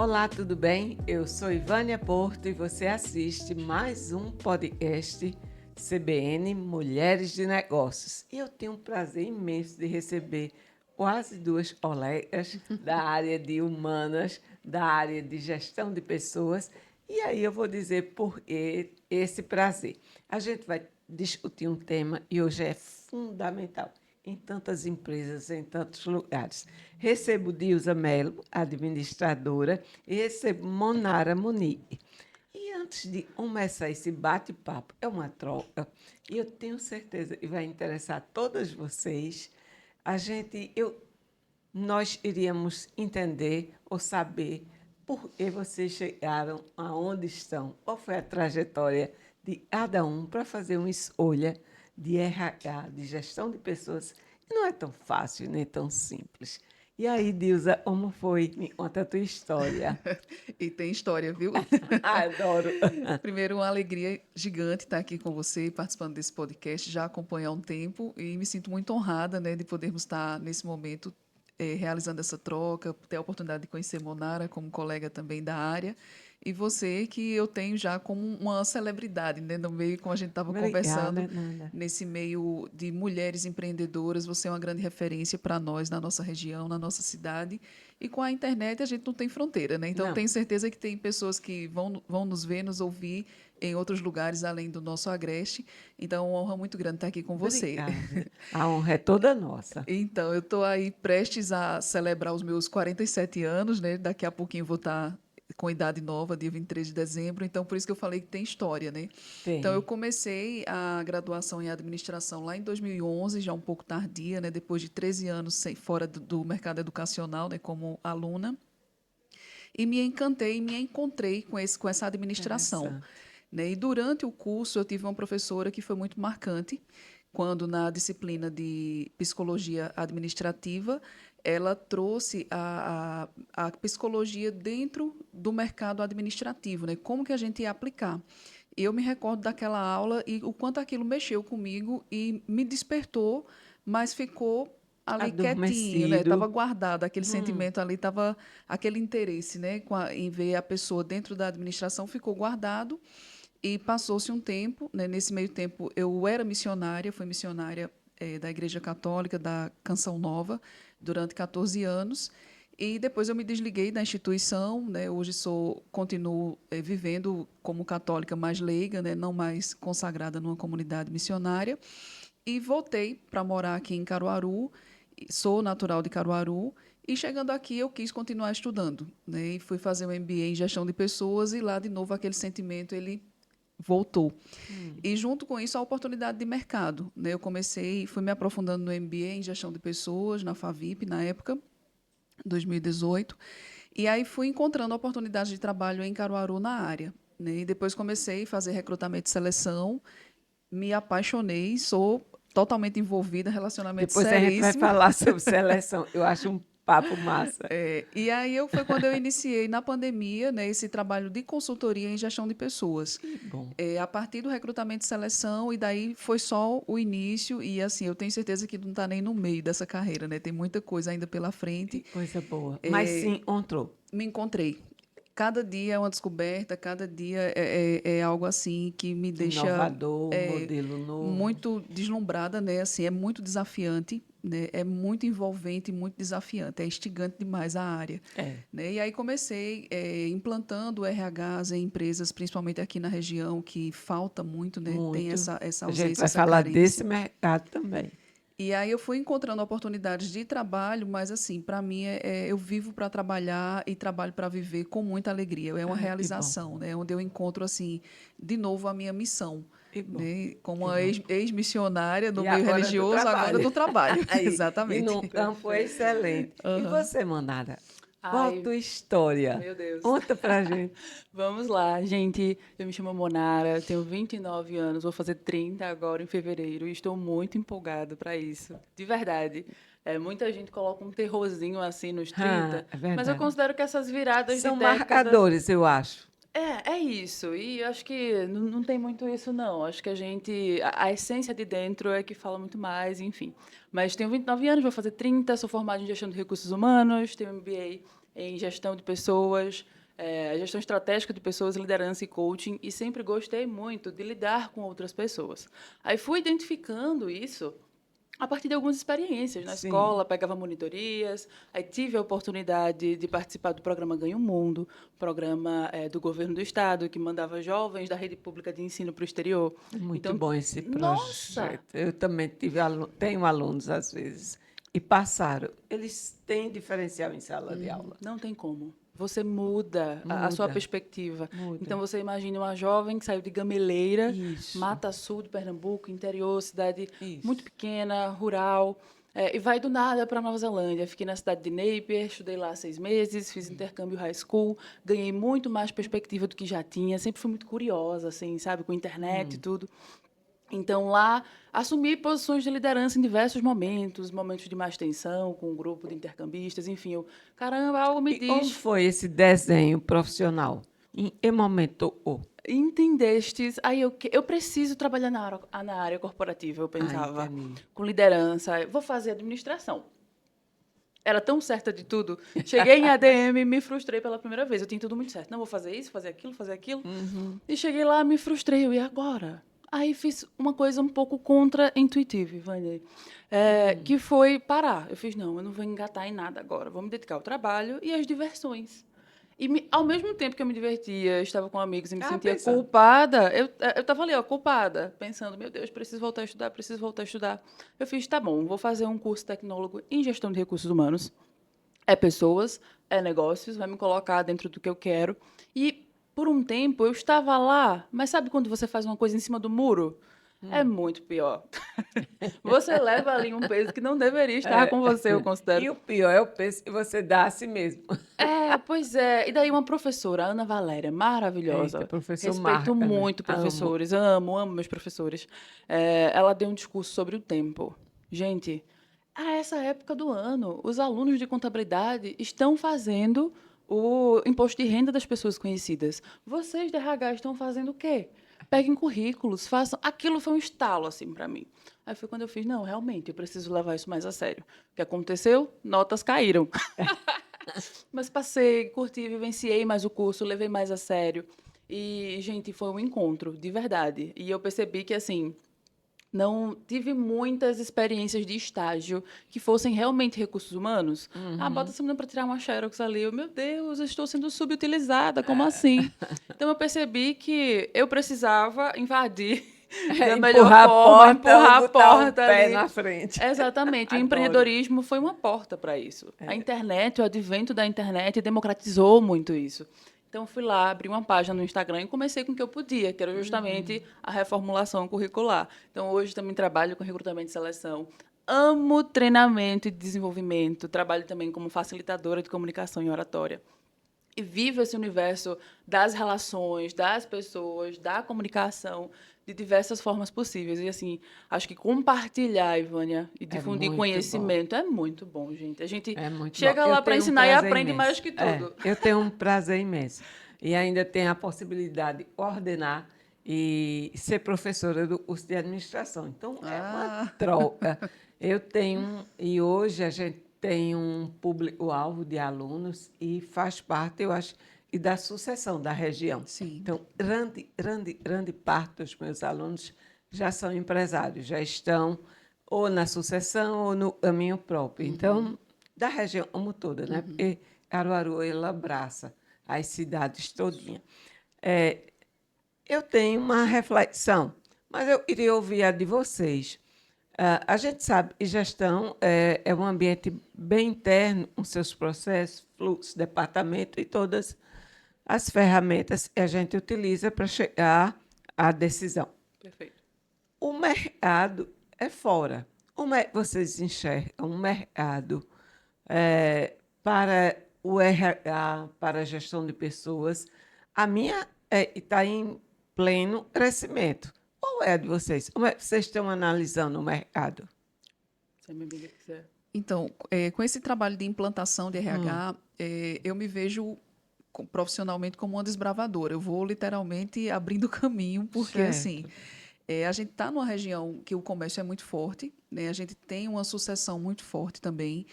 Olá, tudo bem? Eu sou Ivânia Porto e você assiste mais um podcast CBN Mulheres de Negócios. E eu tenho um prazer imenso de receber quase duas colegas da área de humanas, da área de gestão de pessoas. E aí eu vou dizer por que esse prazer. A gente vai discutir um tema e hoje é fundamental em tantas empresas, em tantos lugares. Recebo Dilza Mello, administradora, e recebo Monara Munique. E antes de começar esse bate-papo, é uma troca, e eu tenho certeza que vai interessar todas vocês. Nós iríamos entender ou saber por que vocês chegaram aonde estão, qual foi a trajetória de cada um para fazer uma escolha de RH, de gestão de pessoas, e não é tão fácil nem tão simples. E aí, Dilza, como foi? Me conta a tua história. E tem história, viu? Adoro. Primeiro, uma alegria gigante estar aqui com você, participando desse podcast, já acompanho há um tempo e me sinto muito honrada, né, de podermos estar nesse momento realizando essa troca, ter a oportunidade de conhecer Monara como colega também da área e você que eu tenho já como uma celebridade, né, no meio, como a gente estava Obrigada, conversando, Nanda. nesse meio de mulheres empreendedoras, você é uma grande referência para nós na nossa região, na nossa cidade. E com a internet a gente não tem fronteira, né? Então, Não, tenho certeza que tem pessoas que vão nos ver, nos ouvir em outros lugares além do nosso Agreste. Então, é uma honra muito grande estar aqui com você. obrigada. A honra é toda nossa. Então, eu estou aí prestes a celebrar os meus 47 anos, né? Daqui a pouquinho vou estar com idade nova, dia 23 de dezembro. Então, por isso que eu falei que tem história, né? Então, eu Tem. comecei a graduação em administração lá em 2011, já um pouco tardia, né? Depois de 13 anos fora do mercado educacional, né? Como aluna. E me encantei, me encontrei com essa administração. Interessante. Né? E durante o curso eu tive uma professora que foi muito marcante, quando na disciplina de psicologia administrativa ela trouxe a psicologia dentro do mercado administrativo, né? Como que a gente ia aplicar. Eu me recordo daquela aula e o quanto aquilo mexeu comigo e me despertou, mas ficou ali quietinho, né? Estava Adormecido. guardado aquele Hum, sentimento ali, estava aquele interesse, né? Em ver a pessoa dentro da administração ficou guardado e passou-se um tempo, né? Nesse meio tempo eu era missionária, fui missionária da Igreja Católica da Canção Nova durante 14 anos. E depois eu me desliguei da instituição, né? Hoje continuo vivendo como católica mais leiga, né? Não mais consagrada numa comunidade missionária. E voltei para morar aqui em Caruaru. Sou natural de Caruaru. E chegando aqui, eu quis continuar estudando, né? E fui fazer um MBA em gestão de pessoas. E lá, de novo, aquele sentimento ele voltou. hum. E, junto com isso, a oportunidade de mercado, né? Eu fui me aprofundando no MBA em gestão de pessoas, na FAVIP, na época, 2018. E aí fui encontrando oportunidades de trabalho em Caruaru na área. Né? E depois comecei a fazer recrutamento e seleção, me apaixonei, sou totalmente envolvida, relacionamento Depois a gente vai seríssimo. falar sobre seleção. Eu acho um papo massa. E aí foi quando eu iniciei na pandemia, né, esse trabalho de consultoria em gestão de pessoas. Que bom. A partir do recrutamento e seleção, e daí foi só o início, e assim, eu tenho certeza que não está nem no meio dessa carreira, né? Tem muita coisa ainda pela Que frente. coisa boa. Mas sim, encontrou. Me encontrei. Cada dia é uma descoberta, cada dia é algo assim que me deixa Inovador, modelo novo. muito deslumbrada, né? Assim, é muito desafiante, né? É muito envolvente, muito desafiante, é instigante demais a área, É, né? E aí comecei implantando RHs em empresas, principalmente aqui na região, que falta muito, né? Tem muito. essa A gente ausência, vai essa falar desse carência. mercado também. E aí eu fui encontrando oportunidades de trabalho, mas assim, para mim eu vivo para trabalhar e trabalho para viver com muita alegria. É uma Ai, que bom. realização, né? Onde eu encontro assim, de novo a minha missão, Que bom. né? Como Que uma bom. ex-missionária no E meio agora do religioso, agora trabalho. do trabalho. Aí, e Exatamente. no campo é excelente. E Aham. você, Manara? Qual a Ai, tua história? meu Deus. Conta pra gente. Vamos lá, gente. Eu me chamo Monara, tenho 29 anos, vou fazer 30 agora em fevereiro e estou muito empolgada para isso. De verdade. Muita gente coloca um terrorzinho assim nos 30, É mas eu verdade. considero que essas viradas de São décadas. marcadores, eu acho. É isso. E acho que não tem muito isso, não. Acho que a gente. A essência de dentro é que fala muito mais, enfim. Mas tenho 29 anos, vou fazer 30, sou formada em gestão de recursos humanos, tenho MBA em gestão de pessoas, gestão estratégica de pessoas, liderança e coaching, e sempre gostei muito de lidar com outras pessoas. Aí fui identificando isso a partir de algumas experiências. Na Sim. escola, pegava monitorias, aí tive a oportunidade de participar do programa Ganha o Mundo, programa do governo do estado, que mandava jovens da rede pública de ensino para o exterior. É muito Então, bom esse nossa! projeto. Eu também tenho alunos, às vezes, e passaram. Eles têm diferencial em sala de aula. Não tem como. Você muda a sua Muda, perspectiva. muda. Então, você imagina uma jovem que saiu de Gameleira, Isso. Mata Sul de Pernambuco, interior, cidade Isso. muito pequena, rural, e vai do nada para Nova Zelândia. Fiquei na cidade de Napier, estudei lá 6 meses, fiz intercâmbio high school, ganhei muito mais perspectiva do que já tinha. Sempre fui muito curiosa, assim, sabe, com internet e tudo. Então, lá, assumi posições de liderança em diversos momentos, momentos de mais tensão, com um grupo de intercambistas, enfim. Caramba, algo me E como diz, foi esse desenho profissional? Em que momento? entendestes? Aí eu preciso trabalhar na área corporativa, eu pensava, Entendi. com liderança. Vou fazer administração. Era tão certa de tudo. Cheguei em ADM e me frustrei pela primeira vez. Eu tinha tudo muito certo. Não, vou fazer isso, fazer aquilo, fazer aquilo. E cheguei lá, me frustrei. E agora? Aí fiz uma coisa um pouco contra-intuitiva, Ivane, que foi parar. Eu fiz, não, eu não vou engatar em nada agora. Vou me dedicar ao trabalho e às diversões. E ao mesmo tempo que eu me divertia, estava com amigos e me sentia Pensando. culpada, eu estava ali, ó, culpada, pensando, meu Deus, preciso voltar a estudar, preciso voltar a estudar. Eu fiz, tá bom, vou fazer um curso tecnólogo em gestão de recursos humanos. É pessoas, é negócios, vai me colocar dentro do que eu quero. E, por um tempo, eu estava lá, mas sabe quando você faz uma coisa em cima do muro? É muito pior. Você leva ali um peso que não deveria estar com você, eu considero. E o pior é o peso que você dá a si mesmo. Pois é. E daí uma professora, a Ana Valéria, Eita, maravilhosa. professor Respeito marca, né? muito Amo. professores, amo meus professores. Ela deu um discurso sobre o tempo. Gente, a essa época do ano, os alunos de contabilidade estão fazendo o imposto de renda das pessoas conhecidas. Vocês de RH estão fazendo o quê? Peguem currículos, façam. Aquilo foi um estalo, assim, para mim. Aí foi quando eu fiz, não, realmente, eu preciso levar isso mais a sério. O que aconteceu? Notas caíram. Mas passei, curti, vivenciei mais o curso, levei mais a sério. E, gente, foi um encontro, de verdade. E eu percebi que, assim, não tive muitas experiências de estágio que fossem realmente recursos humanos. Bota essa menina para tirar uma xerox ali. Meu Deus, eu estou sendo subutilizada, como assim? Então, eu percebi que eu precisava invadir da melhor Empurrar a forma, porta, empurrar a botar o porta pé ali. na frente. Exatamente. O Adoro. empreendedorismo foi uma porta para isso. A internet, o advento da internet democratizou muito isso. Então, fui lá, abri uma página no Instagram e comecei com o que eu podia, que era justamente a reformulação curricular. Então, hoje também trabalho com recrutamento e seleção. Amo treinamento e desenvolvimento. Trabalho também como facilitadora de comunicação e oratória. E vivo esse universo das relações, das pessoas, da comunicação, de diversas formas possíveis. E, assim, acho que compartilhar, Ivânia, e difundir muito conhecimento é muito bom, gente. A gente É muito chega bom. Eu lá para tenho um ensinar e prazer aprende imenso. mais que tudo. Eu tenho um prazer imenso. E ainda tenho a possibilidade de coordenar e ser professora do curso de administração. Então, é uma troca. E hoje a gente tem um público-alvo de alunos e faz parte, eu acho, e da sucessão da região. Sim. Então, grande parte dos meus alunos já são empresários, já estão ou na sucessão ou no caminho próprio. Então, da região como toda, né? Porque Caruaru, ele abraça as cidades todinhas. Eu tenho uma reflexão, mas eu queria ouvir a de vocês. A gente sabe que gestão é um ambiente bem interno, com seus processos, fluxos, departamento e todas as ferramentas que a gente utiliza para chegar à decisão. Perfeito. O mercado é fora. Como é que vocês enxergam um mercado para o RH, para a gestão de pessoas? A minha está em pleno crescimento. Qual é a de vocês? Como é que vocês estão analisando o mercado? Se a minha amiga quiser. Então, com esse trabalho de implantação de RH, eu me vejo profissionalmente como uma desbravadora. Eu vou literalmente abrindo caminho, porque Certo. assim, a gente está numa região que o comércio é muito forte, né? A gente tem uma sucessão muito forte também.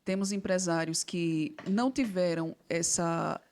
Temos empresários que não tiveram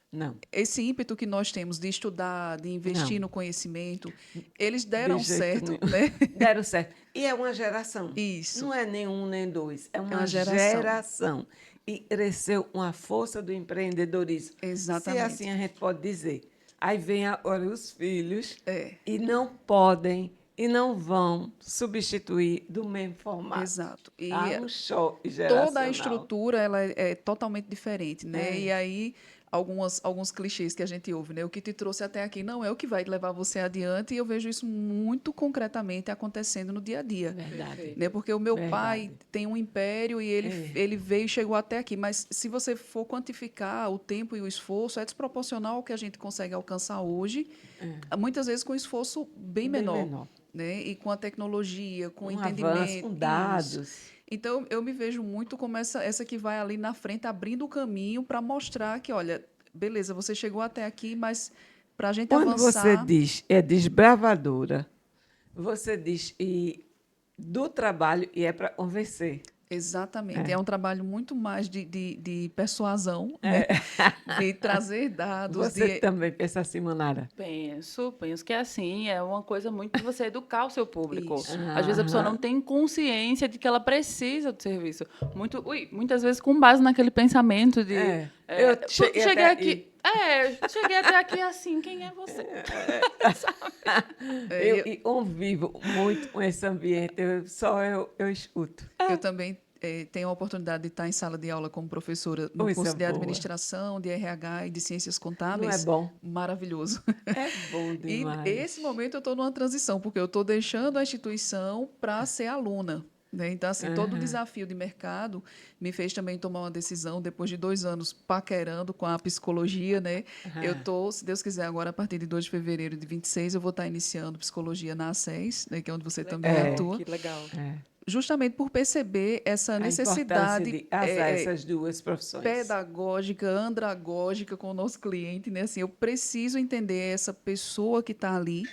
Não, esse ímpeto que nós temos de estudar, de investir não, no conhecimento. Eles de deram jeito certo, nenhum. né? Deram certo. E é uma geração. Isso, Não é nem um nem dois, é é uma uma geração. geração. E cresceu uma força do empreendedorismo, se assim Exatamente. a gente pode dizer. Aí vem agora os filhos É, e não podem e não vão substituir do mesmo formato. exato. Há E um choque toda a geracional. estrutura ela é totalmente diferente, né? É, E aí alguns clichês que a gente ouve, né? O que te trouxe até aqui não é o que vai levar você adiante, e eu vejo isso muito concretamente acontecendo no dia a dia, verdade. né? Porque o meu pai Verdade. tem um império e É, ele veio e chegou até aqui, mas se você for quantificar o tempo e o esforço, é desproporcional ao que a gente consegue alcançar hoje, muitas vezes com esforço bem bem menor, menor. né? E com a tecnologia, com o Um avanço entendimento, com isso. dados. Então, eu me vejo muito como essa que vai ali na frente, abrindo o caminho para mostrar que, olha, beleza, você chegou até aqui, mas para a gente Quando você avançar, diz é desbravadora, você diz do trabalho e é para convencer. exatamente, é É. um trabalho muito mais de persuasão, né? De trazer dados, Você de... também pensa assim, Manara? Penso que é assim, é uma coisa muito de você educar o seu público. Isso. Às vezes a pessoa não Aham. tem consciência de que ela precisa do serviço. Muitas vezes com base naquele pensamento de É. Eu cheguei cheguei até aqui, aí. cheguei até aqui assim, quem é você? É, Eu e convivo muito com esse ambiente. Eu escuto. eu também tenho a oportunidade de estar em sala de aula como professora no Coisa curso de boa. administração, de RH e de ciências Não é contábeis. bom? Maravilhoso. É bom E esse demais. momento eu estou numa transição, porque eu estou deixando a instituição para ser aluna. Né? Então, assim, todo o Aham. desafio de mercado me fez também tomar uma decisão, depois de 2 anos paquerando com a psicologia, né? Eu Aham. estou, se Deus quiser, agora a partir de 2 de fevereiro de 26, eu vou estar iniciando psicologia na ACES, né? Que é onde você também É, Legal, atua, que legal. é. justamente por perceber essa A importância necessidade de casar essas duas profissões. pedagógica, andragógica com o nosso cliente, né? Assim, eu preciso entender essa pessoa que está ali,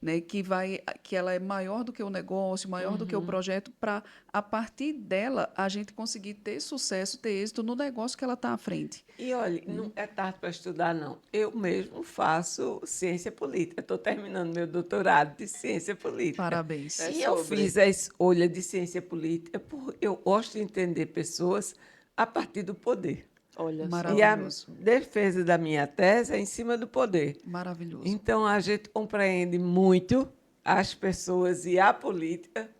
né? Que ela é maior do que o negócio, maior do que o projeto, para a partir dela a gente conseguir ter sucesso, ter êxito no negócio que ela está à frente. E olha, não é tarde para estudar, não. Eu mesmo faço ciência política. Estou terminando meu doutorado de ciência política. Parabéns. É E eu sobre. fiz a escolha de ciência política porque eu gosto de entender pessoas a partir do poder. Olha E só. a Maravilhoso. defesa da minha tese é em cima do poder. Maravilhoso. Então, a gente compreende muito as pessoas e a política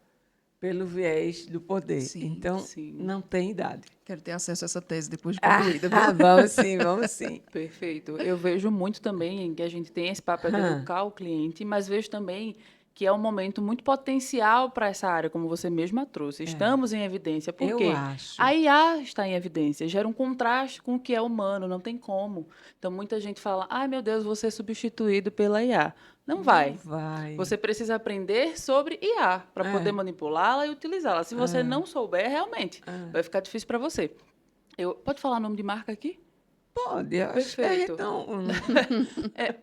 pelo viés do poder. Sim, Então, Sim. não tem idade. quero ter acesso a essa tese depois de concluída, viu? Vamos sim, vamos sim. Perfeito. Eu vejo muito também que a gente tem esse papel de Hã. educar o cliente, mas vejo também que é um momento muito potencial para essa área, como você mesma trouxe. Estamos em evidência. Por Eu quê? acho. A IA está em evidência, gera um contraste com o que é humano, não tem como. Então, muita gente fala, ai meu Deus, vou ser substituído pela IA. Não Não vai. vai. Você precisa aprender sobre IA para poder É. manipulá-la e utilizá-la. Se você não souber, realmente, vai ficar difícil para você. Pode falar nome de marca aqui? Pode, eu acho que Perfeito. então.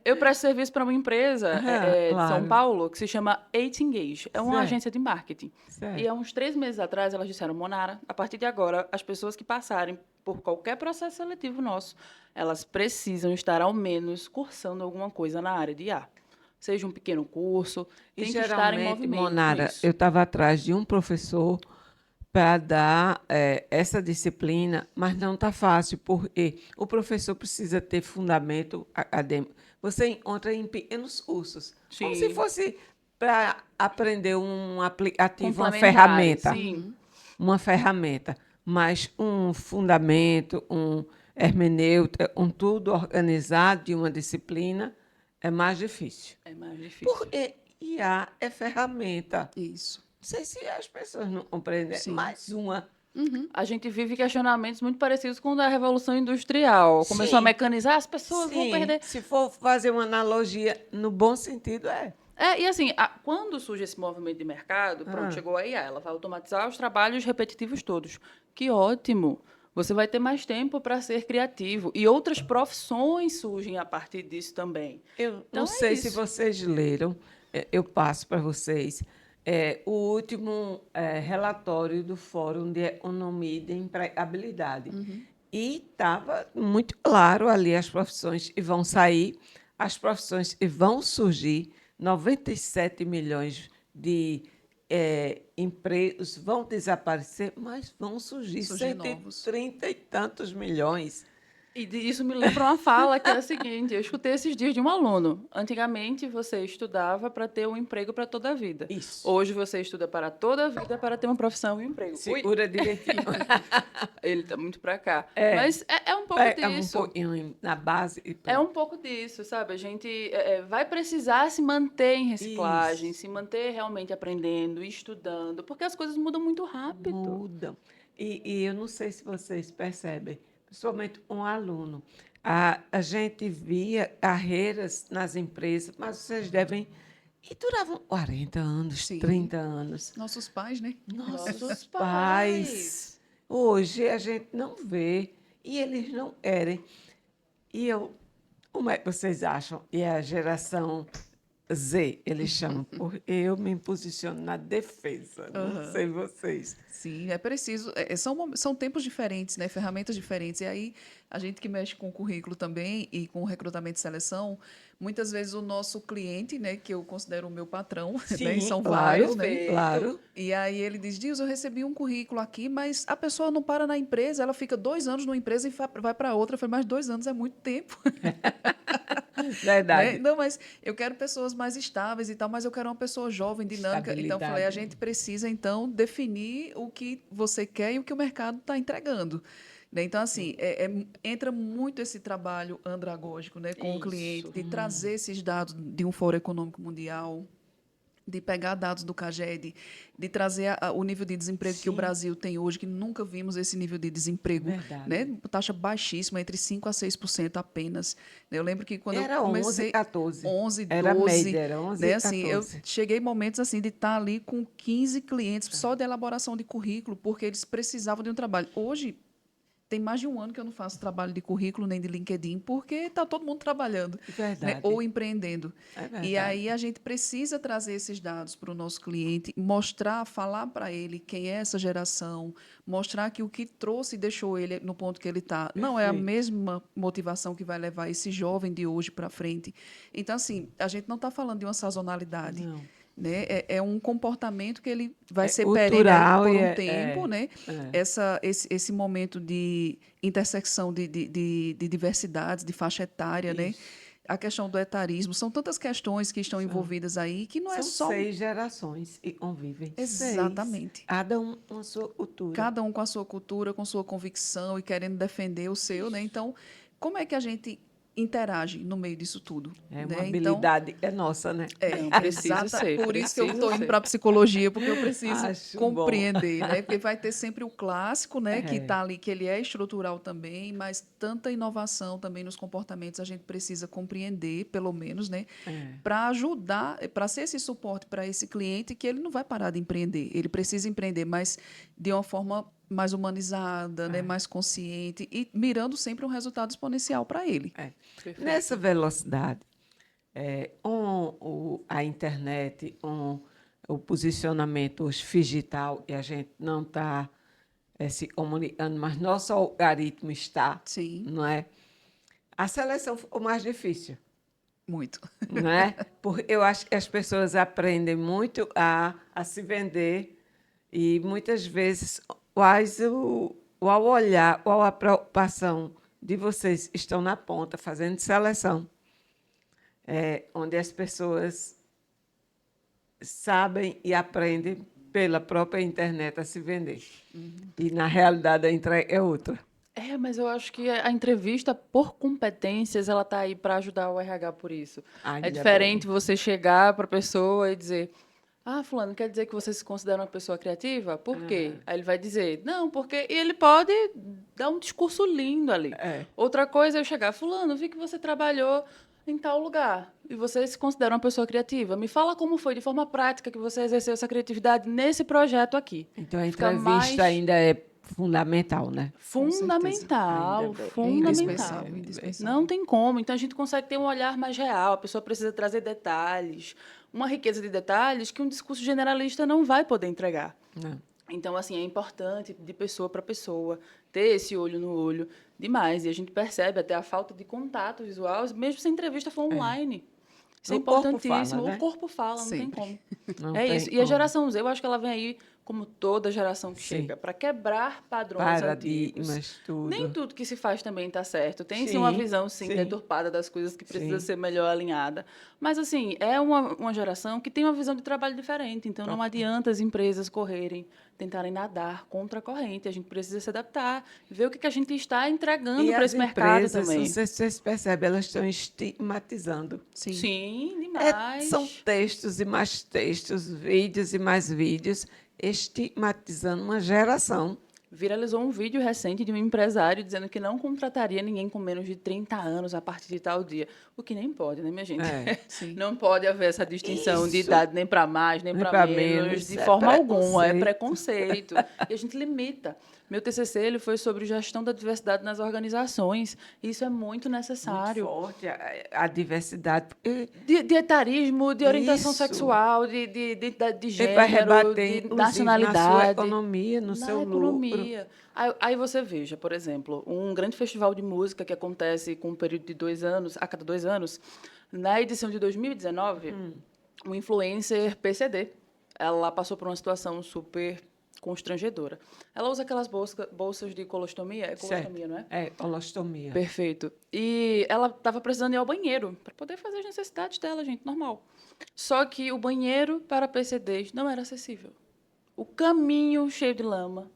Eu presto serviço para uma empresa de São Claro. Paulo que se chama Eight Engage. É uma Certo. agência de marketing. Certo. E há uns 3 meses atrás, elas disseram, Monara, a partir de agora, as pessoas que passarem por qualquer processo seletivo nosso, elas precisam estar, ao menos, cursando alguma coisa na área de IA. Seja um pequeno curso, E tem que estar em geralmente, movimento com Monara, isso. eu estava atrás de um professor para dar essa disciplina, mas não está fácil, porque o professor precisa ter fundamento acadêmico. Você encontra em pequenos cursos, como se Sim. fosse para aprender um aplicativo, uma Complementares, ferramenta. sim. Uma ferramenta, mas um fundamento, um hermenêutica, um tudo organizado de uma disciplina é mais difícil. É mais difícil. Porque IA é ferramenta. Isso. Não sei se as pessoas não compreendem. Sim. Mais uma. A gente vive questionamentos muito parecidos com o da Revolução Industrial. Começou a Sim. mecanizar, as pessoas vão Sim, perder. se for fazer uma analogia no bom sentido, é. E assim, quando surge esse movimento de mercado, pronto, chegou a IA, ela vai automatizar os trabalhos repetitivos todos. Que ótimo! Você vai ter mais tempo para ser criativo. E outras profissões surgem a partir disso também. Eu Então não é sei se isso. vocês leram, eu passo para vocês. o último relatório do Fórum de Economia e de Empregabilidade. E estava muito claro ali as profissões que vão sair, as profissões que vão surgir, 97 milhões de empregos vão desaparecer, mas vão surgir novos. 130 e tantos milhões. E isso me lembra uma fala que é a seguinte: eu escutei esses dias de um aluno. Antigamente, você estudava para ter um emprego para toda a vida. Isso. Hoje, você estuda para toda a vida para ter uma profissão e um emprego. Segura direitinho. Ele está muito para cá. Mas é um pouco disso. Um pouquinho na base. É um pouco disso, sabe? A gente vai precisar se manter em reciclagem, se manter realmente aprendendo, estudando, porque as coisas mudam muito rápido. Mudam. E eu não sei se vocês percebem, principalmente um aluno. A gente via carreiras nas empresas, mas vocês devem... E duravam 40 anos, Sim. 30 anos. Nossos pais, né? Nossos pais. Hoje a gente não vê e eles não querem. E como é que vocês acham? E a geração Z, eles chamam, porque eu me posiciono na defesa, não sei vocês. Sim, é preciso. São tempos diferentes, né? Ferramentas diferentes. E aí, a gente que mexe com o currículo também e com o recrutamento e seleção, muitas vezes o nosso cliente, né, que eu considero o meu patrão, né, e são vários, né? Claro. E aí ele diz, Diz, eu recebi um currículo aqui, mas a pessoa não para na empresa, ela fica 2 anos numa empresa e vai para outra. Eu falei, mas 2 anos é muito tempo. Verdade. Né? Não, mas eu quero pessoas mais estáveis e tal, mas eu quero uma pessoa jovem, dinâmica. Então, eu falei, a gente precisa, então, definir o que você quer e o que o mercado está entregando. Né? Então, assim, entra muito esse trabalho andragógico, né, com o cliente, de trazer esses dados de um Fórum Econômico Mundial, de pegar dados do CAGED, de trazer o nível de desemprego que o Brasil tem hoje, que nunca vimos esse nível de desemprego. Né? Taxa baixíssima, entre 5% a 6% apenas. Eu lembro que quando era eu comecei... 11, 14. 11, 12. Era média, era 11, né? 14. Assim, eu cheguei momentos assim, de estar ali com 15 clientes só de elaboração de currículo, porque eles precisavam de um trabalho. Hoje, tem mais de um ano que eu não faço trabalho de currículo nem de LinkedIn, porque está todo mundo trabalhando, né? Ou empreendendo. E aí a gente precisa trazer esses dados para o nosso cliente, mostrar, falar para ele quem é essa geração, mostrar que o que trouxe e deixou ele no ponto que ele está não é a mesma motivação que vai levar esse jovem de hoje para frente. Então, assim, a gente não está falando de uma sazonalidade. Não. Né? É um comportamento que ele vai ser cultural perene por um tempo, né? Esse momento de intersecção de diversidades, de faixa etária, né? A questão do etarismo, são tantas questões que estão envolvidas aí que não é só... São 6 gerações e convivem. Exatamente. 6. Cada um com a sua cultura. Cada um com a sua cultura, com sua convicção e querendo defender o seu, né? Então, como é que a gente interage no meio disso tudo? É né? uma habilidade é nossa, né? Precisa ser. Por isso que eu estou indo para a psicologia, porque eu preciso Acho compreender, né? Porque vai ter sempre o clássico, né? Que está ali, que ele é estrutural também, mas tanta inovação também nos comportamentos a gente precisa compreender, pelo menos, né? Para ajudar, para ser esse suporte para esse cliente que ele não vai parar de empreender. Ele precisa empreender, mas de uma forma mais humanizada, né, mais consciente e mirando sempre um resultado exponencial para ele. Nessa velocidade, a internet, o posicionamento hoje digital, e a gente não está se comunicando, mas nosso algoritmo está, não é? A seleção ficou mais difícil. Muito. Não é? Porque eu acho que as pessoas aprendem muito a se vender e, muitas vezes, ao olhar, ou a preocupação de vocês estão na ponta, fazendo seleção, onde as pessoas sabem e aprendem pela própria internet a se vender. E, na realidade, a entrega é outra. Mas eu acho que a entrevista por competências, ela está aí para ajudar o RH por isso. É diferente você chegar para a pessoa e dizer... fulano, quer dizer que você se considera uma pessoa criativa? Por quê? Aí ele vai dizer, não, porque... E ele pode dar um discurso lindo ali. Outra coisa é eu chegar, fulano, vi que você trabalhou em tal lugar e você se considera uma pessoa criativa. Me fala como foi, de forma prática, que você exerceu essa criatividade nesse projeto aqui. Então, a entrevista ainda é fundamental, né? Fundamental. Indispensável. Não tem como. Então, a gente consegue ter um olhar mais real. A pessoa precisa trazer detalhes, uma riqueza de detalhes que um discurso generalista não vai poder entregar. Não. Então, assim, é importante, de pessoa para pessoa, ter esse olho no olho demais. E a gente percebe até a falta de contato visual, mesmo se a entrevista for online. Isso é O corpo importantíssimo. fala, né? O corpo fala, não tem Sempre. como. Não É tem isso. E a como. geração Z, eu acho que ela vem aí, como toda geração que Sim. chega, para quebrar padrões antigos. Paradigmas, tudo. Nem tudo que se faz também está certo. Tem sim Sim, uma visão, sim, sim. deturpada das coisas que precisa Sim. ser melhor alinhada. Mas, assim, é uma geração que tem uma visão de trabalho diferente. Então, não adianta as empresas correrem, tentarem nadar contra a corrente. A gente precisa se adaptar, ver o que a gente está entregando E para as esse mercado empresas, não também. sei se vocês percebem, elas estão estigmatizando. Sim. Sim, São demais. textos e mais textos, vídeos e mais vídeos, estigmatizando uma geração. Viralizou um vídeo recente de um empresário dizendo que não contrataria ninguém com menos de 30 anos a partir de tal dia. O que nem pode, né, minha gente? É. Sim. Não pode haver essa distinção de Isso. idade nem para mais, nem Nem para pra menos, menos. de É forma alguma. É preconceito. preconceito. E a gente limita. Meu TCC ele foi sobre gestão da diversidade nas organizações. Isso é muito Muito necessário. forte a diversidade. Porque De etarismo, de orientação isso. sexual, de identidade de Ele vai gênero, rebater, de inclusive, na sua nacionalidade. economia, no Na seu lucro. economia. Aí você veja, por exemplo, um grande festival de música que acontece com um período de 2 anos, a cada 2 anos, na edição de 2019, um influencer PCD, ela passou por uma situação super constrangedora. Ela usa aquelas bolsas de colostomia, é colostomia, Certo. não é? É, colostomia. Perfeito. E ela estava precisando ir ao banheiro para poder fazer as necessidades dela, gente, normal. Só que o banheiro para PCDs não era acessível. O caminho cheio de lama,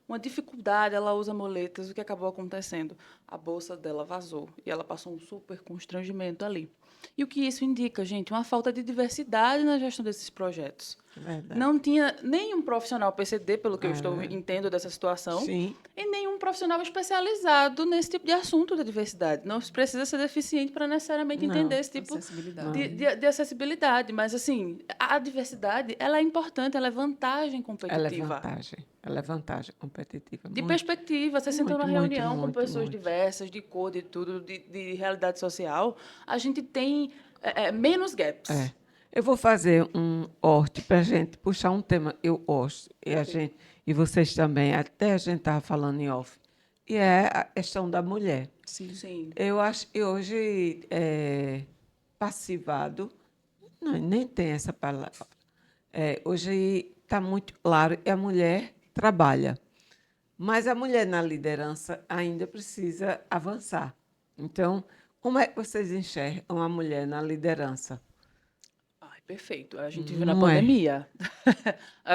uma dificuldade, ela usa muletas. O que acabou acontecendo? A bolsa dela vazou e ela passou um super constrangimento ali. E o que isso indica, gente? Uma falta de diversidade na gestão desses projetos. Verdade. Não tinha nenhum profissional PCD, pelo que eu É. entendo dessa situação, Sim. e nenhum profissional especializado nesse tipo de assunto da diversidade. Não precisa ser deficiente para necessariamente Não. entender esse tipo Acessibilidade. de acessibilidade. Mas, assim, a diversidade ela é importante, ela é vantagem competitiva. Ela é vantagem competitiva. De Muito. perspectiva, você sentou Muito, numa muito, reunião com muito, pessoas muito. diversas, de cor, de tudo, de realidade social, a gente tem menos gaps. É. Eu vou fazer um corte para a gente puxar um tema que eu gosto, e vocês também, até a gente estava falando em off, e é a questão da mulher. Sim. Sim. Eu acho que hoje passivado, não, nem tem essa palavra. Hoje está muito claro que a mulher trabalha, mas a mulher na liderança ainda precisa avançar. Então, como é que vocês enxergam a mulher na liderança? Ai, perfeito. A gente viu na Não é? pandemia.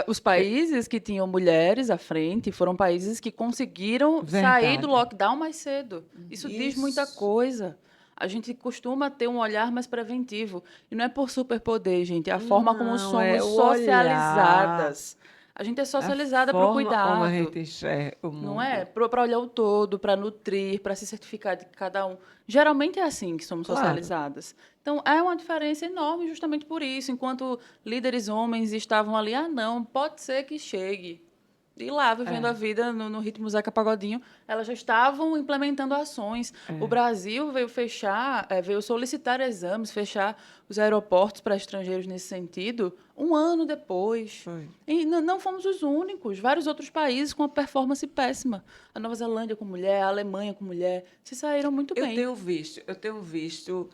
Os países que tinham mulheres à frente foram países que conseguiram sair do Verdade. lockdown mais cedo. Isso diz muita Isso. coisa. A gente costuma ter um olhar mais preventivo. E não é por superpoder, gente. É a forma como Não, é somos o olhar, socializadas. A gente é a socializada para o forma como a cuidado. gente enxerga o mundo. Não é? Para olhar o todo, para nutrir, para se certificar de cada um. Geralmente é assim que somos Claro. socializadas. Então, é uma diferença enorme justamente por isso. Enquanto líderes homens estavam ali, não, pode ser que chegue. E lá, vivendo a vida no ritmo Zeca Pagodinho, elas já estavam implementando ações. O Brasil veio veio solicitar exames, fechar os aeroportos para estrangeiros nesse sentido, um ano depois. Foi. E não fomos os únicos. Vários outros países com uma performance péssima. A Nova Zelândia com mulher, a Alemanha com mulher, se saíram muito Eu bem. tenho visto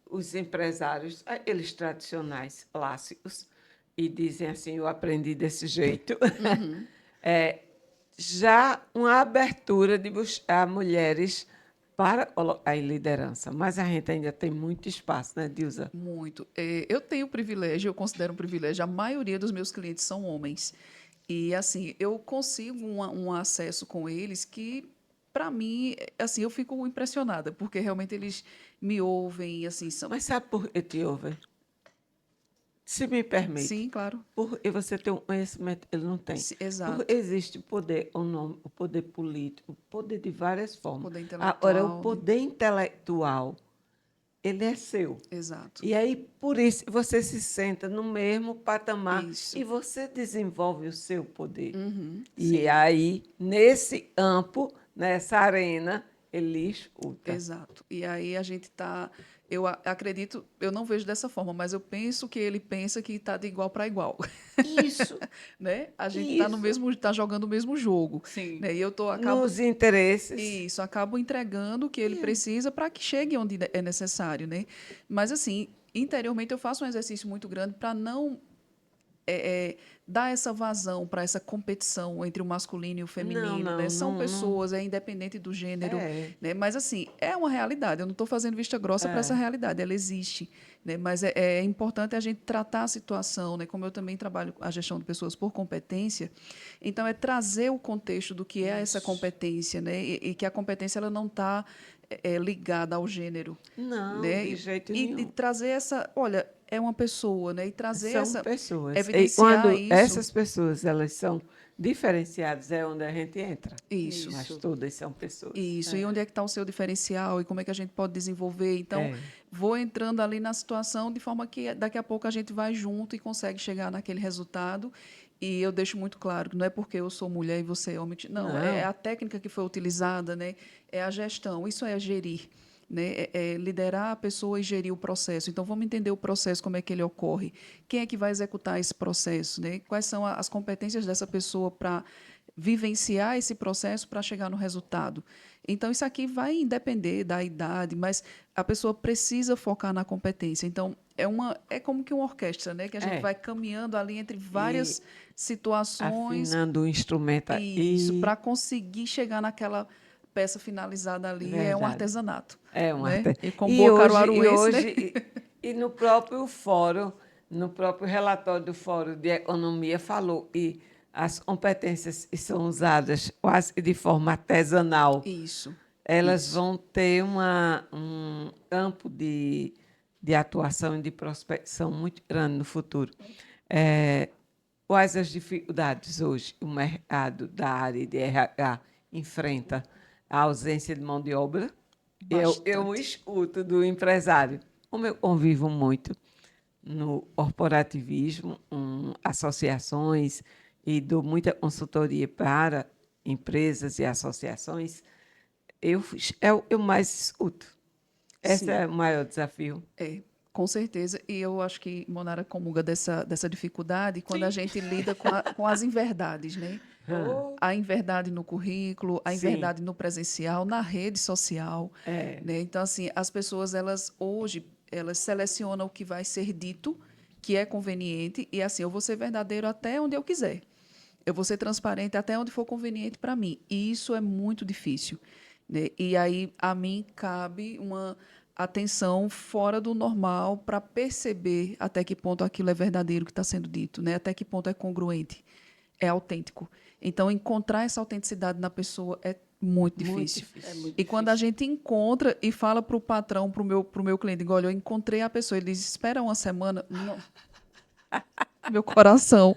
os empresários, eles tradicionais, clássicos, e dizem assim, eu aprendi desse jeito, já uma abertura de buscar mulheres para colocar em liderança. Mas a gente ainda tem muito espaço, né, Dilza? Muito. Eu tenho privilégio, eu considero um privilégio, a maioria dos meus clientes são homens. E, assim, eu consigo um acesso com eles que, para mim, assim, eu fico impressionada, porque realmente eles me ouvem, assim, são... Mas sabe por que te ouvem? Se me permite. Sim, claro. Porque você tem um conhecimento, ele não tem. Exato. Porque existe o poder, o poder político, o poder de várias formas. Poder intelectual, Agora, o né? poder intelectual, ele é seu. Exato. E aí, por isso, você se senta no mesmo patamar Isso. e você desenvolve o seu poder. Uhum, E aí, nesse campo, nessa arena, ele escuta. exato. E aí a gente está Eu acredito, eu não vejo dessa forma, mas eu penso que ele pensa que está de igual para igual, Isso, né? A gente está no isso. mesmo, está jogando o mesmo jogo, Sim. né? E acabo Nos interesses. isso, acabo entregando o que ele precisa para que chegue onde é necessário, né? Mas assim, interiormente eu faço um exercício muito grande para não dar essa vazão para essa competição entre o masculino e o Não, feminino, né? não, São não, não. pessoas, é independente do gênero, É, né? Mas assim, é uma realidade. Eu não estou fazendo vista grossa para essa é. realidade, ela existe, né? Mas é importante a gente tratar a situação, né? Como eu também trabalho a gestão de pessoas por competência, então é trazer o contexto do que é essa Isso. competência, né? E que a competência ela não está ligada ao gênero, Não, né? de jeito E nenhum. trazer essa, olha, é uma pessoa, né? E trazer São essa, pessoas. E evidenciar quando isso. essas pessoas elas são diferenciadas, é onde a gente entra. Isso, Mas Isso. todas são pessoas. isso. E onde é que está o seu diferencial e como é que a gente pode desenvolver? Então, É. vou entrando ali na situação de forma que daqui a pouco a gente vai junto e consegue chegar naquele resultado. E eu deixo muito claro que não é porque eu sou mulher e você é homem. Não, é Não. a técnica que foi utilizada, né? É a gestão. Isso é gerir. Né? É liderar a pessoa e gerir o processo. Então, vamos entender o processo, como é que ele ocorre. Quem é que vai executar esse processo? Né? Quais são as competências dessa pessoa para vivenciar esse processo para chegar no resultado. Então, isso aqui vai depender da idade, mas a pessoa precisa focar na competência. Então, é como que uma orquestra, né? Que a gente É. vai caminhando ali entre E várias situações, afinando o instrumento isso, aí. para conseguir chegar naquela peça finalizada ali, é um Verdade. artesanato. É um Né? arte. E com E boa hoje, e caruaruense, né? hoje, e no próprio fórum, no próprio relatório do Fórum de Economia, falou que as competências que são usadas quase que de forma artesanal, Isso, elas isso. vão ter um campo de atuação e de prospecção muito grande no futuro. É, quais as dificuldades hoje o mercado da área de RH enfrenta? A ausência de mão de obra. Eu Bastante. escuto do empresário, como eu convivo muito no corporativismo, associações, e dou muita consultoria para empresas e associações, é o que eu mais escuto. Esse Sim. é o maior desafio. É, com certeza. E eu acho que Monara comunga dessa dificuldade quando a Sim. gente lida com as inverdades, né? Oh, A inverdade no currículo, a Sim, inverdade no presencial, na rede social, é, né? Então, assim, as pessoas, elas hoje, elas selecionam o que vai ser dito, que é conveniente, e assim, eu vou ser verdadeiro até onde eu quiser. Eu vou ser transparente até onde for conveniente para mim. E isso é muito difícil, né? E aí a mim cabe uma atenção fora do normal para perceber até que ponto aquilo é verdadeiro que está sendo dito, né? Até que ponto é congruente, é autêntico. Então, encontrar essa autenticidade na pessoa é muito muito difícil. é difícil. muito E quando a difícil. gente encontra e fala para o patrão, para o meu cliente, digo, olha, eu encontrei a pessoa, ele diz, espera uma semana. Não, meu coração,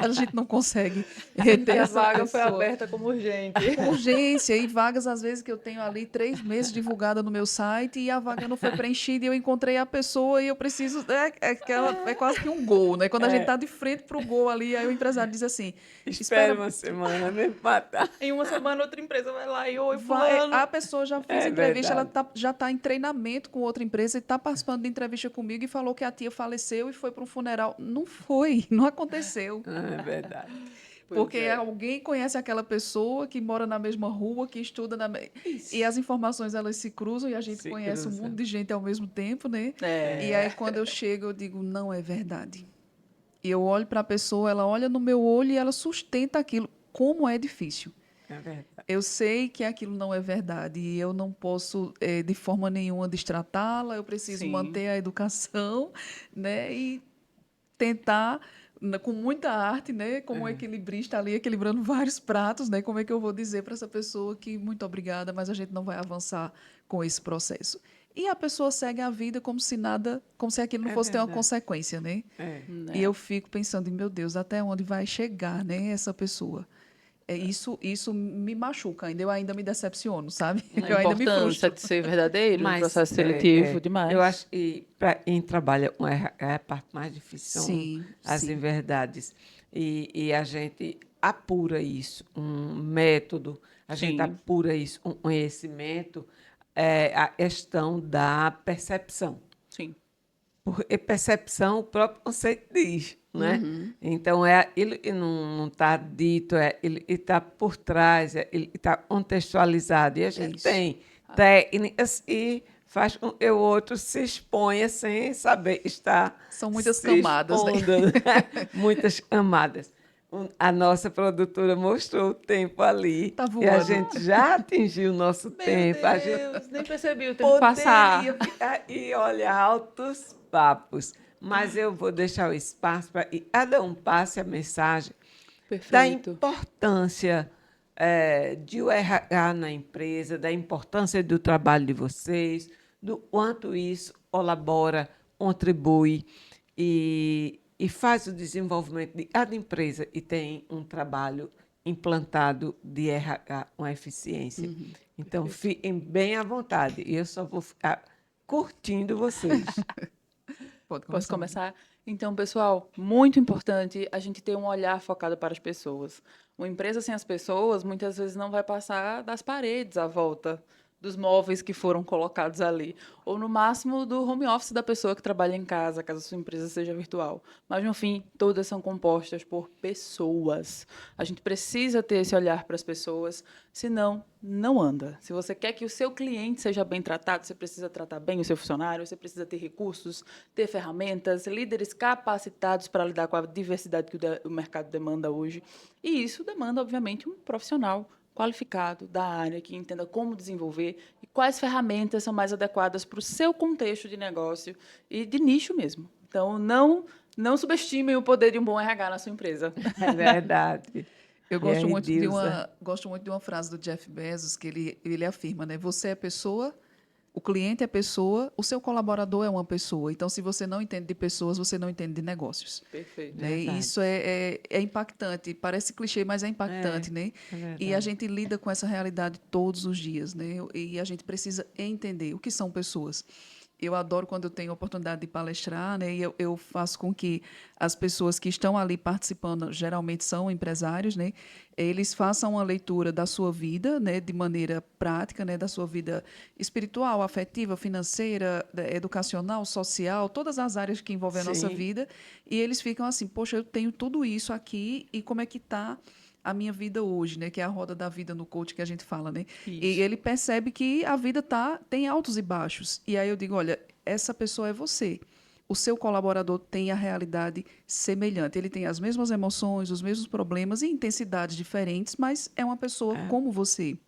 a gente não consegue E reter a essa vaga foi pessoa. aberta como urgente. Com urgência, e vagas, às vezes, que eu tenho ali 3 meses divulgada no meu site e a vaga não foi preenchida e eu encontrei a pessoa e eu preciso. É quase que um gol, né? Quando a gente está de frente para o gol ali, aí o empresário diz assim: Espere espera. uma semana, me matar. Em uma semana, outra empresa vai lá e, oi, A fulano. pessoa já fez É entrevista, ela verdade. já está em treinamento com outra empresa e está participando de entrevista comigo e falou que a tia faleceu e foi para um funeral. Não foi, não aconteceu. Não é verdade. Pois Porque é. alguém conhece aquela pessoa que mora na mesma rua, que estuda e Isso. as informações elas se cruzam e a gente Se conhece um cruza. mundo de gente ao mesmo tempo, né? E É. aí quando eu chego, eu digo, não é verdade. E eu olho para a pessoa, ela olha no meu olho e ela sustenta aquilo. Como é difícil. É verdade. Eu sei que aquilo não é verdade e eu não posso, de forma nenhuma, destratá-la, eu preciso Sim. manter a educação, né? E tentar, com muita arte, né, como um É, equilibrista ali, equilibrando vários pratos, né, como é que eu vou dizer para essa pessoa que muito obrigada, mas a gente não vai avançar com esse processo. E a pessoa segue a vida como se nada, como se aquilo não é fosse ter uma verdade. consequência, né? É. E Né? eu fico pensando, meu Deus, até onde vai chegar, né, essa pessoa? Isso me machuca, eu ainda me decepciono, sabe? A Eu ainda me importância frustro. de ser verdadeiro no Mas processo seletivo, eu demais. acho que para quem trabalha com RH, a parte mais difícil são Sim, as sim. inverdades. E a gente apura isso, um método, a gente Sim. apura isso, um conhecimento, a questão da percepção. Sim. Porque percepção, o próprio conceito diz, né? Então, é aquilo que não está dito, ele está por trás, ele está contextualizado. E a gente Isso. tem técnicas e faz com que o outro se exponha sem saber estar São muitas se camadas, né? expondo, né? Muitas camadas. A nossa produtora mostrou o tempo ali. Tá E a voando. gente já atingiu o nosso Meu tempo. A gente Deus, nem percebi o tempo passar. poderia ficar e olha, altos papos. Mas eu vou deixar o espaço para que cada um passe a mensagem da Perfeito. importância de o RH na empresa, da importância do trabalho de vocês, do quanto isso colabora, contribui e faz o desenvolvimento de cada empresa e tem um trabalho implantado de RH com eficiência. Então, fiquem bem à vontade. E eu só vou ficar curtindo vocês. Pode Posso começar. começar? Então, pessoal, muito importante a gente ter um olhar focado para as pessoas. Uma empresa sem as pessoas, muitas vezes não vai passar das paredes à volta dos móveis que foram colocados ali, ou no máximo do home office da pessoa que trabalha em casa, caso a sua empresa seja virtual. Mas, no fim, todas são compostas por pessoas. A gente precisa ter esse olhar para as pessoas, senão não anda. Se você quer que o seu cliente seja bem tratado, você precisa tratar bem o seu funcionário, você precisa ter recursos, ter ferramentas, líderes capacitados para lidar com a diversidade que o mercado demanda hoje. E isso demanda, obviamente, um profissional qualificado da área, que entenda como desenvolver e quais ferramentas são mais adequadas para o seu contexto de negócio e de nicho mesmo. Então, não subestimem o poder de um bom RH na sua empresa. É verdade. Eu E aí, gosto muito de uma frase do Jeff Bezos que ele afirma, né? Você é pessoa, o cliente é pessoa, o seu colaborador é uma pessoa. Então, se você não entende de pessoas, você não entende de negócios. Perfeito. Né? E Verdade. isso é impactante. Parece clichê, mas é impactante, né? É verdade. E a gente lida com essa realidade todos os dias, né? E a gente precisa entender o que são pessoas. Eu adoro quando eu tenho a oportunidade de palestrar, né? E eu faço com que as pessoas que estão ali participando, geralmente são empresários, né? Eles façam uma leitura da sua vida, né? De maneira prática, né? Da sua vida espiritual, afetiva, financeira, educacional, social, todas as áreas que envolvem a nossa Sim. vida. E eles ficam assim, poxa, eu tenho tudo isso aqui e como é que está a minha vida hoje, né? Que é a roda da vida no coach que a gente fala, né? Isso. E ele percebe que a vida tem altos e baixos. E aí eu digo, olha, essa pessoa é você. O seu colaborador tem a realidade semelhante. Ele tem as mesmas emoções, os mesmos problemas e intensidades diferentes, mas é uma pessoa como você.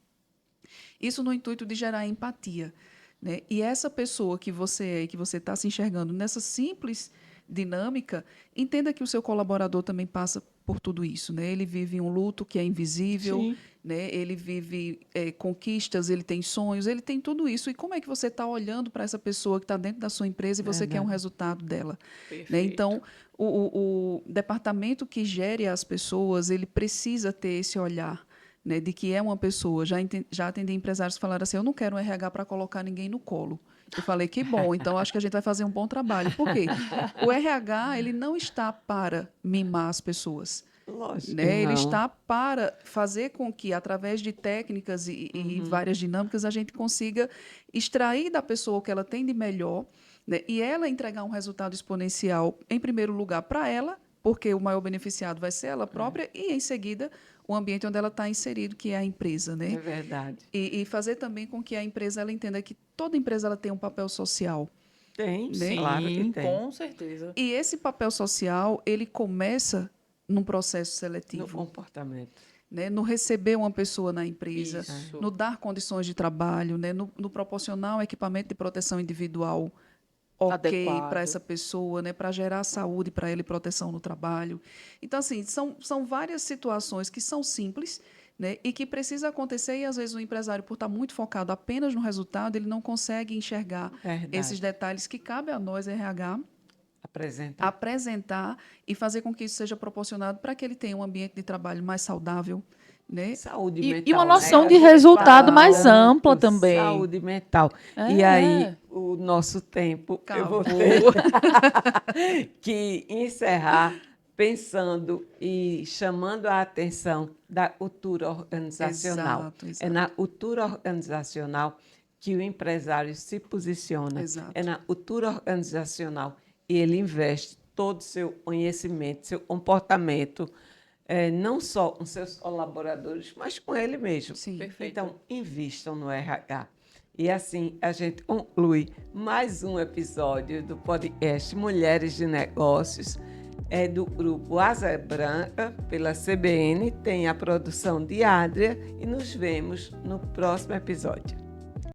Isso no intuito de gerar empatia, né? E essa pessoa que você é e que você está se enxergando nessa simples dinâmica, entenda que o seu colaborador também passa por tudo isso, né? Ele vive um luto que é invisível, Sim. né? Ele vive conquistas, ele tem sonhos, ele tem tudo isso. E como é que você está olhando para essa pessoa que está dentro da sua empresa e você quer um Verdade. resultado dela? Né? Perfeito. Então, o departamento que gere as pessoas, ele precisa ter esse olhar, né, de que é uma pessoa. Já atendi empresários que falaram assim, eu não quero um RH para colocar ninguém no colo. Eu falei, que bom, então acho que a gente vai fazer um bom trabalho. Por quê? O RH, ele não está para mimar as pessoas. Lógico Né? que Ele não. está para fazer com que, através de técnicas e várias dinâmicas, a gente consiga extrair da pessoa o que ela tem de melhor, né? E ela entregar um resultado exponencial, em primeiro lugar, para ela, porque o maior beneficiado vai ser ela própria, e, em seguida, o ambiente onde ela está inserido, que é a empresa. Né? É verdade. E fazer também com que a empresa ela entenda que toda empresa ela tem um papel social. Tem, Né? claro que Sim, tem. com certeza. E esse papel social, ele começa num processo No seletivo. comportamento. Né? No receber uma pessoa na empresa, Isso. no dar condições de trabalho, né? No proporcionar um equipamento de proteção individual ok Adequado. para essa pessoa, né? Para gerar saúde para ela e proteção no trabalho. Então, assim, são várias situações que são simples, né? E que precisa acontecer e, às vezes, o empresário, por estar muito focado apenas no resultado, ele não consegue enxergar Verdade. esses detalhes que cabe a nós, RH, Apresenta. apresentar e fazer com que isso seja proporcionado para que ele tenha um ambiente de trabalho mais saudável, né? Saúde E mental. uma né? noção A de gente resultado fala mais ampla tanto também. Saúde mental. É. E aí, o nosso tempo, eu vou Acabou. ter que encerrar pensando e chamando a atenção da cultura organizacional. Exato, É exato. na cultura organizacional que o empresário se posiciona. Exato. É na cultura organizacional. E ele investe todo o seu conhecimento, seu comportamento, não só com seus colaboradores, mas com ele mesmo. Sim. Perfeito. Então, invistam no RH. E assim a gente conclui mais um episódio do podcast Mulheres de Negócios, do grupo Asa Branca, pela CBN, tem a produção de Adria, e nos vemos no próximo episódio.